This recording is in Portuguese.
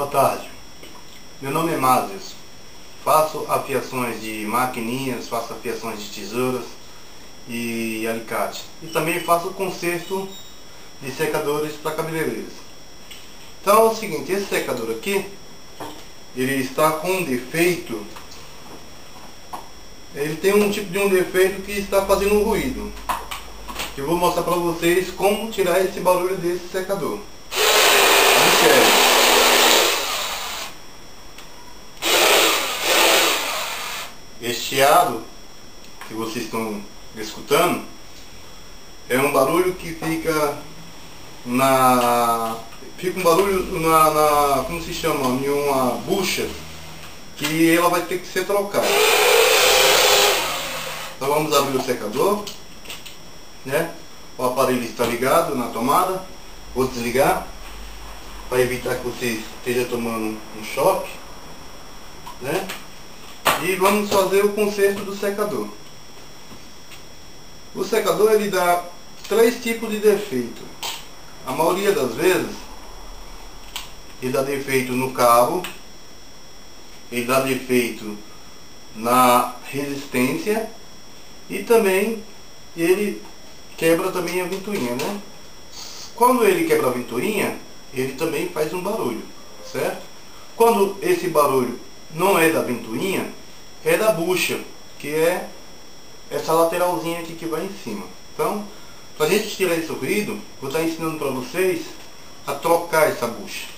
tarde, meu nome é Mázios, faço afiações de maquininhas, faço afiações de tesouras e alicate e também faço conserto de secadores para cabeleireiros. Então é o seguinte, esse secador aqui, ele está com um defeito, ele tem um tipo de um defeito que está fazendo um ruído. Eu vou mostrar para vocês como tirar esse barulho desse secador. Observe. Este chiado que vocês estão escutando é um barulho que fica um barulho como se chama, em uma bucha que ela vai ter que ser trocada. Então vamos abrir o secador, né? O aparelho está ligado na tomada. Vou desligar para evitar que você esteja tomando um choque, né? E vamos fazer o conserto do secador. O secador ele dá 3 tipos de defeito. A maioria das vezes ele dá defeito no cabo, ele dá defeito na resistência e também ele quebra também a ventoinha, né? Quando ele quebra a ventoinha, ele também faz um barulho, certo? Quando esse barulho não é da ventoinha, é da bucha, que é essa lateralzinha aqui que vai em cima. Então, para a gente tirar esse ruído, vou estar ensinando para vocês a trocar essa bucha.